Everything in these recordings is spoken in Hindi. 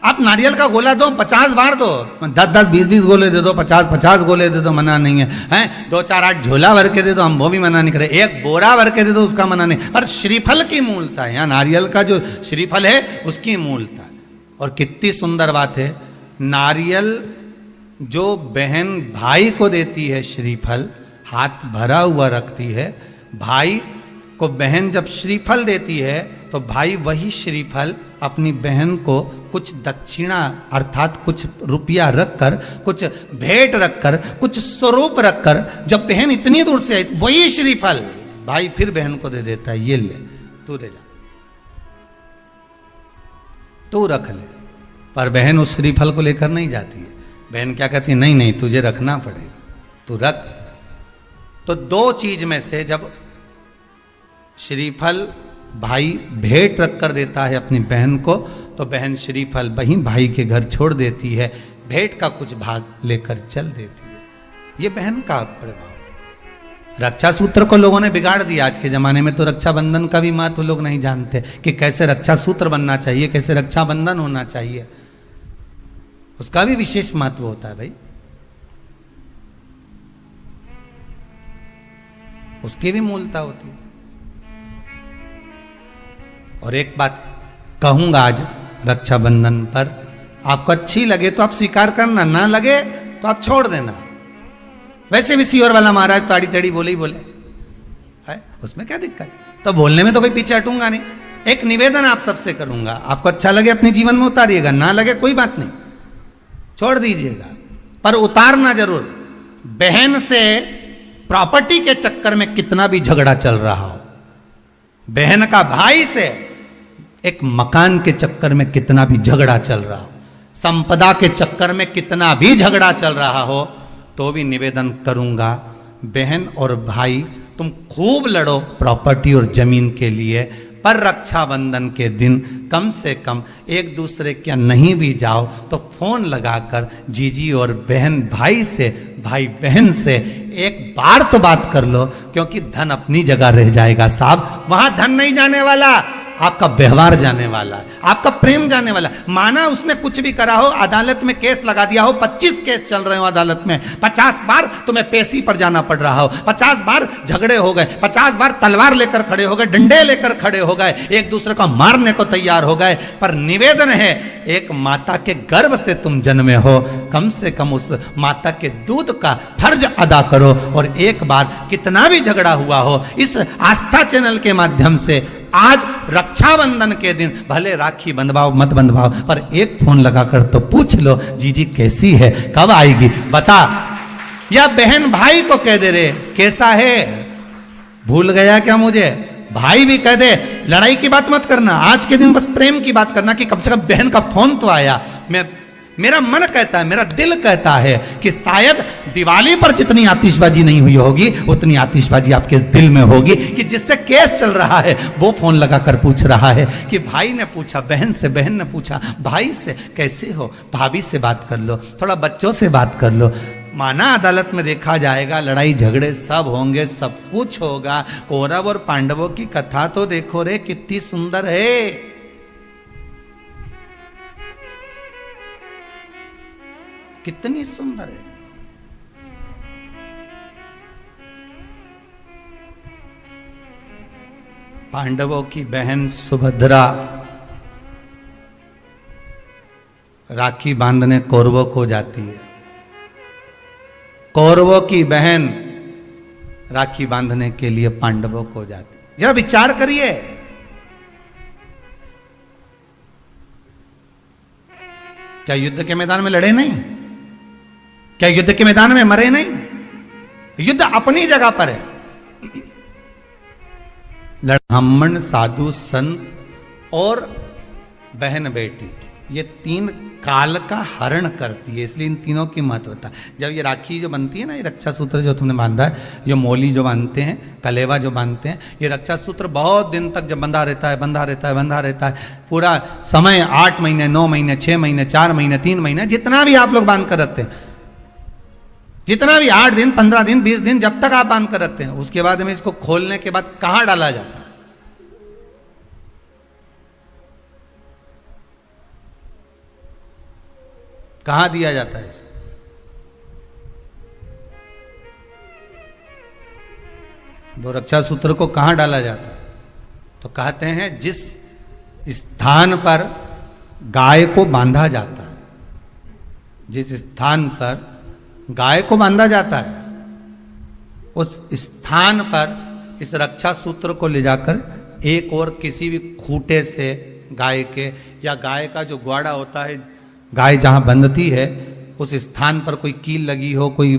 आप नारियल का गोला दो 50 बार दो, 10-10, 20-20 गोले दे दो, 50-50 गोले दे दो, मना नहीं है, हैं 2-4-8 झोला भर के दे दो, हम वो भी मना नहीं करे, एक बोरा भर के दे दो, उसका मना नहीं। पर श्रीफल की मूलता है, यहाँ नारियल का जो श्रीफल है उसकी मूलता है। और कितनी सुंदर बात है, नारियल जो बहन भाई को देती है श्रीफल, हाथ भरा हुआ रखती है, भाई को बहन जब श्रीफल देती है तो भाई वही श्रीफल अपनी बहन को कुछ दक्षिणा अर्थात कुछ रुपया रखकर, कुछ भेंट रखकर, कुछ स्वरूप रखकर, जब बहन इतनी दूर से आई वही श्रीफल भाई फिर बहन को दे देता है, ये ले तू दे जा, तू रख ले। पर बहन उस श्रीफल को लेकर नहीं जाती है, बहन क्या कहती है, नहीं नहीं तुझे रखना पड़ेगा, तू रख। तो दो चीज में से जब श्रीफल भाई भेंट रख कर देता है अपनी बहन को, तो बहन श्रीफल वहीं भाई के घर छोड़ देती है, भेंट का कुछ भाग लेकर चल देती है। ये बहन का प्रभाव। रक्षा सूत्र को लोगों ने बिगाड़ दिया आज के जमाने में, तो रक्षाबंधन का भी महत्व लोग नहीं जानते कि कैसे रक्षा सूत्र बनना चाहिए, कैसे रक्षाबंधन होना चाहिए, उसका भी विशेष महत्व होता है भाई, उसकी भी मूलता होती है। और एक बात कहूंगा आज रक्षाबंधन पर, आपको अच्छी लगे तो आप स्वीकार करना, ना लगे तो आप छोड़ देना। वैसे भी सीहोर वाला महाराज ताड़ी तड़ी बोले ही बोले है, उसमें क्या दिक्कत, तो बोलने में तो कोई पीछे हटूंगा नहीं। एक निवेदन आप सबसे करूंगा, आपको अच्छा लगे अपने जीवन में उतारिएगा, ना लगे कोई बात नहीं, छोड़ दीजिएगा, पर उतारना जरूर। बहन से प्रॉपर्टी के चक्कर में कितना भी झगड़ा चल रहा हो, बहन का भाई से एक मकान के चक्कर में कितना भी झगड़ा चल रहा हो, संपदा के चक्कर में कितना भी झगड़ा चल रहा हो, तो भी निवेदन करूंगा, बहन और भाई तुम खूब लड़ो प्रॉपर्टी और जमीन के लिए, पर रक्षाबंधन के दिन कम से कम एक दूसरे के नहीं भी जाओ तो फोन लगाकर जीजी और बहन भाई से, भाई बहन से एक बार तो बात कर लो, क्योंकि धन अपनी जगह रह जाएगा साहब, वहां धन नहीं जाने वाला, आपका व्यवहार जाने वाला है, आपका प्रेम जाने वाला। माना उसने कुछ भी करा हो, अदालत में केस लगा दिया हो, 25 केस चल रहे हो अदालत में, 50 बार तुम्हें पेशी पर जाना पड़ रहा हो, 50 बार झगड़े हो गए, 50 बार तलवार लेकर खड़े हो गए, डंडे लेकर खड़े हो गए, एक दूसरे को मारने को तैयार हो गए, पर निवेदन है एक माता के गर्भ से तुम जन्मे हो, कम से कम उस माता के दूध का फर्ज अदा करो। और एक बार कितना भी झगड़ा हुआ हो, इस आस्था चैनल के माध्यम से आज रक्षाबंधन के दिन भले राखी बंधवाओ मत बंधवाओ, पर एक फोन लगाकर तो पूछ लो, जीजी कैसी है, कब आएगी बता, या बहन भाई को कह दे रे कैसा है, भूल गया क्या मुझे, भाई भी कह दे, लड़ाई की बात मत करना, आज के दिन बस प्रेम की बात करना कि कम से कम बहन का फोन तो आया। मेरा मन कहता है, मेरा दिल कहता है कि शायद दिवाली पर जितनी आतिशबाजी नहीं हुई होगी उतनी आतिशबाजी आपके दिल में होगी, कि जिससे केस चल रहा है वो फोन लगाकर पूछ रहा है कि भाई ने पूछा बहन से, बहन ने पूछा भाई से, कैसे हो, भाभी से बात कर लो, थोड़ा बच्चों से बात कर लो। माना अदालत में देखा जाएगा, लड़ाई झगड़े सब होंगे, सब कुछ होगा, कौरव और पांडवों की कथा तो देखो रे कितनी सुंदर है, कितनी सुंदर है। पांडवों की बहन सुभद्रा राखी बांधने कौरवों को जाती है, कौरवों की बहन राखी बांधने के लिए पांडवों को जाती है। जरा विचार करिए, क्या युद्ध के मैदान में लड़े नहीं, क्या युद्ध के मैदान में मरे नहीं, युद्ध अपनी जगह पर है। ब्राह्मण, साधु, संत और बहन बेटी, ये तीन काल का हरण करती है, इसलिए इन तीनों की महत्वता। जब ये राखी जो बनती है ना, ये रक्षा सूत्र जो तुमने बांधा है, जो मोली जो बांधते हैं, कलेवा जो बांधते हैं, ये रक्षा सूत्र बहुत दिन तक जब बंधा रहता है, बंधा रहता है, बंधा रहता है, पूरा समय 8 महीने, 9 महीने, 6 महीने, 4 महीने, 3 महीने, जितना भी आप लोग बांध कर रखते हैं, जितना भी 8 दिन, 15 दिन, 20 दिन, जब तक आप बांध कर रखते हैं, उसके बाद में इसको खोलने के बाद कहां डाला जाता है? कहां दिया जाता है इसको? वो रक्षा सूत्र को कहां डाला जाता है? तो कहते हैं जिस स्थान पर गाय को बांधा जाता है, जिस स्थान पर गाय को बांधा जाता है, उस स्थान पर इस रक्षा सूत्र को ले जाकर एक और किसी भी खूंटे से गाय के, या गाय का जो ग्वाड़ा होता है, गाय जहां बंधती है उस स्थान पर कोई कील लगी हो, कोई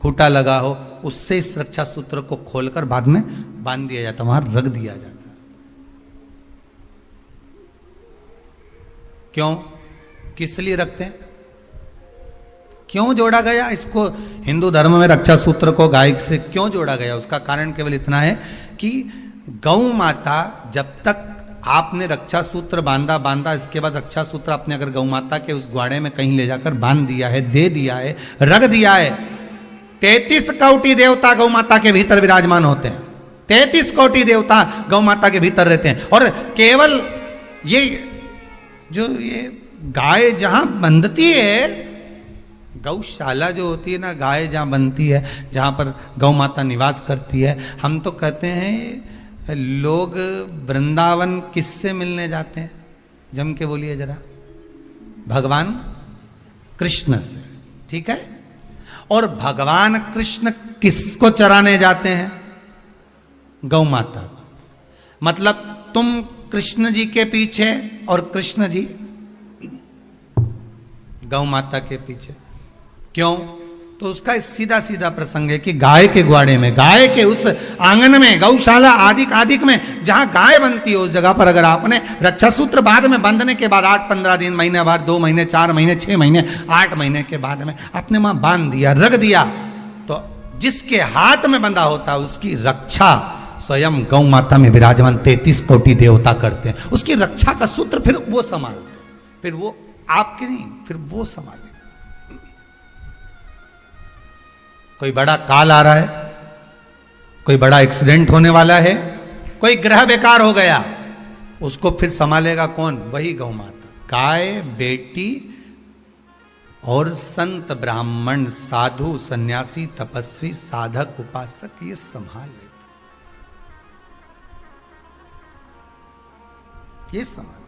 खूंटा लगा हो, उससे इस रक्षा सूत्र को खोलकर बाद में बांध दिया जाता, वहां रख दिया जाता। क्यों, किस लिए रखते हैं, क्यों जोड़ा गया इसको? हिंदू धर्म में रक्षा सूत्र को गाय से क्यों जोड़ा गया? उसका कारण केवल इतना है कि गौ माता, जब तक आपने रक्षा सूत्र बांधा, इसके बाद रक्षा सूत्र आपने अगर गौ माता के उस ग्वाड़े में कहीं ले जाकर बांध दिया है, दे दिया है, रख दिया है, 33 कोटि देवता गौ माता के भीतर विराजमान होते हैं। 33 कोटि देवता गौ माता के भीतर रहते हैं। और केवल ये जो ये गाय जहां बंधती है, गौशाला जो होती है ना, गाय जहां बनती है, जहां पर गौ माता निवास करती है, हम तो कहते हैं लोग वृंदावन किससे मिलने जाते हैं? जम के बोलिए जरा, भगवान कृष्ण से, ठीक है? और भगवान कृष्ण किसको चराने जाते हैं? गौ माता। मतलब तुम कृष्ण जी के पीछे और कृष्ण जी गौ माता के पीछे। क्यों? तो उसका सीधा सीधा प्रसंग है कि गाय के ग्वाड़े में, गाय के उस आंगन में, गौशाला आदि में जहां गाय बनती है, उस जगह पर अगर आपने रक्षा सूत्र बाद में बंधने के बाद 8-15 दिन, महीने भर, 2 महीने, 4 महीने, 6 महीने, 8 महीने के बाद में आपने वहां बांध दिया, रख दिया, तो जिसके हाथ में बंधा होता उसकी रक्षा स्वयं गौ माता में विराजमान 33 कोटि देवता करते हैं। उसकी रक्षा का सूत्र फिर वो संभालते, फिर वो आपके नहीं, फिर वो संभाले। कोई बड़ा काल आ रहा है, कोई बड़ा एक्सीडेंट होने वाला है, कोई ग्रह बेकार हो गया, उसको फिर संभालेगा कौन? वही गौ माता। गाय, बेटी और संत, ब्राह्मण, साधु, सन्यासी, तपस्वी, साधक, उपासक ये संभाल लेते, ये संभाल।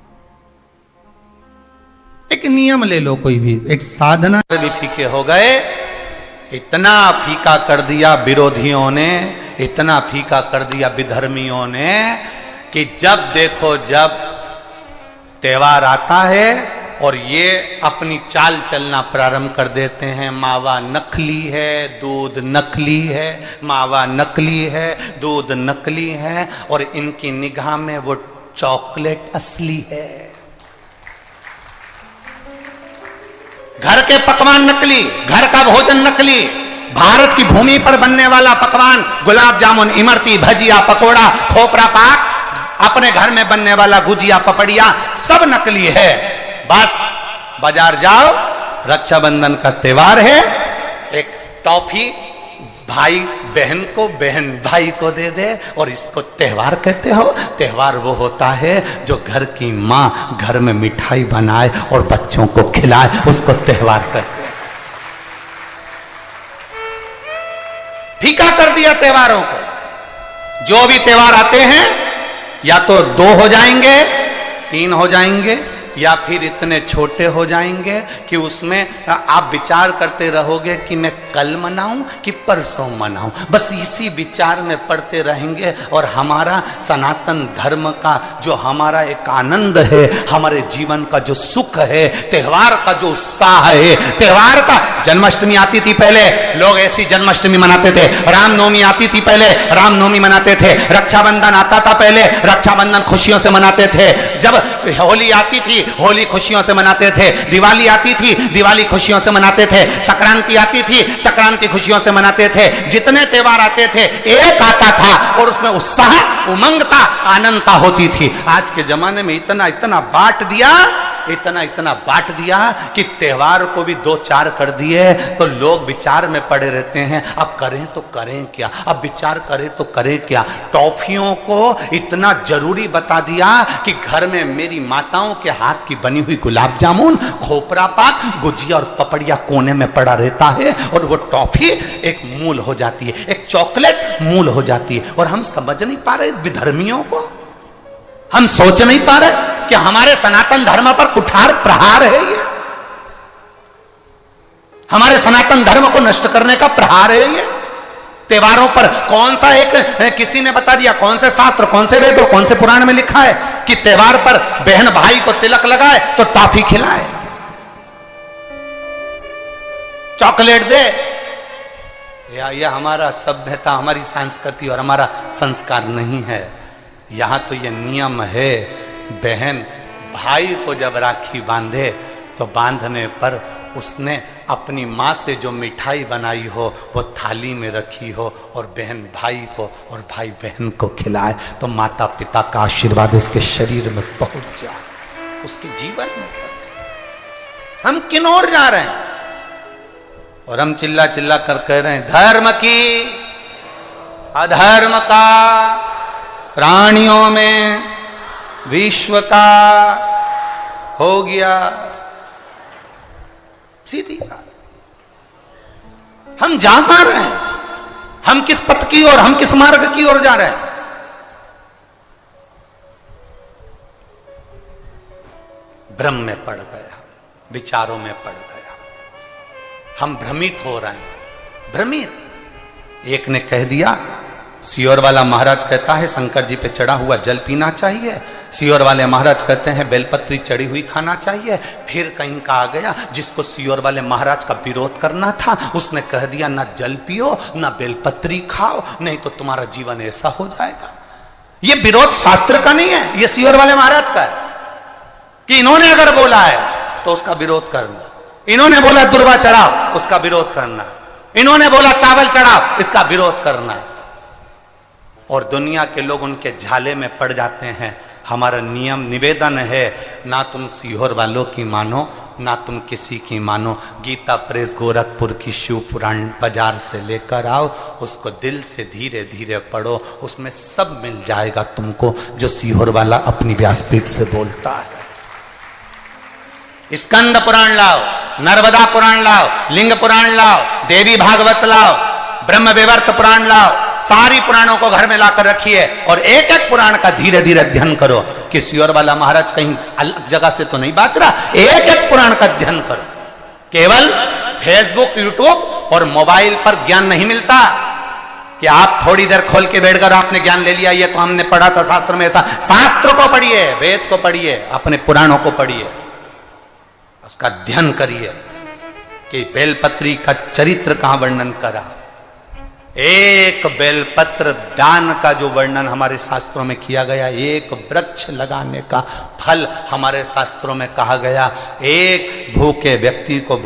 एक नियम ले लो, कोई भी एक साधना भी फीके हो गए, इतना फीका कर दिया विरोधियों ने, इतना फीका कर दिया विधर्मियों ने कि जब देखो जब त्योहार आता है और ये अपनी चाल चलना प्रारंभ कर देते हैं। मावा नकली है, दूध नकली है, मावा नकली है, दूध नकली है, और इनकी निगाह में वो चॉकलेट असली है। घर के पकवान नकली, घर का भोजन नकली, भारत की भूमि पर बनने वाला पकवान, गुलाब जामुन, इमरती, भजिया, पकोड़ा, खोपरा पाक, अपने घर में बनने वाला गुजिया, पपड़िया, सब नकली है। बस बाजार जाओ, रक्षाबंधन का त्योहार है, एक टॉफी भाई बहन को, बहन भाई को दे दे, और इसको त्योहार कहते हो? त्योहार वो होता है जो घर की माँ घर में मिठाई बनाए और बच्चों को खिलाए, उसको त्योहार कहते हैं। फीका कर दिया त्योहारों को। जो भी त्योहार आते हैं या तो 2 हो जाएंगे, 3 हो जाएंगे, या फिर इतने छोटे हो जाएंगे कि उसमें आप विचार करते रहोगे कि मैं कल मनाऊं कि परसों मनाऊं। बस इसी विचार में पड़ते रहेंगे, और हमारा सनातन धर्म का जो हमारा एक आनंद है, हमारे जीवन का जो सुख है, त्योहार का जो उत्साह है, त्योहार का, जन्माष्टमी आती थी पहले, लोग ऐसी जन्माष्टमी मनाते थे। रामनवमी आती थी पहले, रामनवमी मनाते थे। रक्षाबंधन आता था पहले, रक्षाबंधन खुशियों से मनाते थे। जब होली आती थी, होली खुशियों से मनाते थे। दिवाली आती थी, दिवाली खुशियों से मनाते थे। संक्रांति आती थी, संक्रांति खुशियों से मनाते थे। जितने त्योहार आते थे, एक आता था और उसमें उत्साह, उमंगता, आनंदता होती थी। आज के जमाने में इतना इतना बांट दिया इतना इतना बांट दिया कि त्योहार को भी 2-4 कर दिए, तो लोग विचार में पड़े रहते हैं, अब करें तो करें क्या, अब विचार करें तो करें क्या। टॉफियों को इतना जरूरी बता दिया कि घर में मेरी माताओं के हाथ की बनी हुई गुलाब जामुन, खोपरा पाक, गुजिया और पपड़िया कोने में पड़ा रहता है, और वो टॉफी एक मूल हो जाती है, एक चॉकलेट मूल हो जाती है। और हम समझ नहीं पा रहे विधर्मियों को, हम सोच नहीं पा रहे कि हमारे सनातन धर्म पर कुठार प्रहार है ये, हमारे सनातन धर्म को नष्ट करने का प्रहार है ये। त्योहारों पर कौन सा एक किसी ने बता दिया, कौन से शास्त्र, कौन से वेद और कौन से पुराण में लिखा है कि त्योहार पर बहन भाई को तिलक लगाए तो टॉफी खिलाए, चॉकलेट दे। यह हमारा सभ्यता, हमारी संस्कृति और हमारा संस्कार नहीं है। यहां तो यह नियम है, बहन भाई को जब राखी बांधे तो बांधने पर उसने अपनी माँ से जो मिठाई बनाई हो वो थाली में रखी हो, और बहन भाई को और भाई बहन को खिलाए, तो माता पिता का आशीर्वाद उसके शरीर में पहुंच जाए, उसके जीवन में पहुंच जाए। हम किन ओर जा रहे हैं? और हम चिल्ला चिल्ला कर कह रहे हैं धर्म की अधर्म का, प्राणियों में विश्व का हो गया। सीधी बात। हम जा पा रहे हैं, हम किस पथ की ओर, हम किस मार्ग की ओर जा रहे हैं? भ्रम में पड़ गया, विचारों में पड़ गया, हम भ्रमित हो रहे हैं, भ्रमित। एक ने कह दिया, सियोर वाला महाराज कहता है शंकर जी पे चढ़ा हुआ जल पीना चाहिए, सियोर वाले महाराज कहते हैं बेलपत्री चढ़ी हुई खाना चाहिए। फिर कहीं का आ गया जिसको सियोर वाले महाराज का विरोध करना था, उसने कह दिया ना जल पियो ना बेलपत्री खाओ, नहीं तो तुम्हारा जीवन ऐसा हो जाएगा। ये विरोध शास्त्र का नहीं है, ये सियोर वाले महाराज का है कि इन्होंने अगर बोला है तो उसका विरोध करना, इन्होंने बोला दुर्वा चढ़ाओ उसका विरोध करना, इन्होंने बोला चावल चढ़ाओ इसका विरोध करना। और दुनिया के लोग उनके झाले में पड़ जाते हैं। हमारा नियम निवेदन है, ना तुम सीहोर वालों की मानो ना तुम किसी की मानो। गीता प्रेस गोरखपुर की शिव पुराण बाजार से लेकर आओ, उसको दिल से धीरे धीरे पढ़ो, उसमें सब मिल जाएगा तुमको जो सीहोर वाला अपनी व्यासपीठ से बोलता है। स्कंद पुराण लाओ, नर्मदा पुराण लाओ, लिंग पुराण लाओ, देवी भागवत लाओ, ब्रह्म विवर्त पुराण लाओ, सारी पुराणों को घर में लाकर रखिए और एक एक पुराण का धीरे धीरे अध्ययन करो कि सियोर वाला महाराज कहीं अलग जगह से तो नहीं बात रहा। एक एक पुराण का अध्ययन करो। केवल फेसबुक, यूट्यूब और मोबाइल पर ज्ञान नहीं मिलता कि आप थोड़ी देर खोल के बैठकर आपने ज्ञान ले लिया, ये तो हमने पढ़ा था शास्त्र में ऐसा। शास्त्र को पढ़िए, वेद को पढ़िए, अपने पुराणों को पढ़िए, उसका अध्ययन करिए कि बेलपत्री का चरित्र कहां वर्णन करा। एक बेलपत्र दान का जो वर्णन हमारे शास्त्रों में किया गया, एक वृक्ष लगाने का फल हमारे शास्त्रों में कहा गया, एक भूखे व्यक्ति को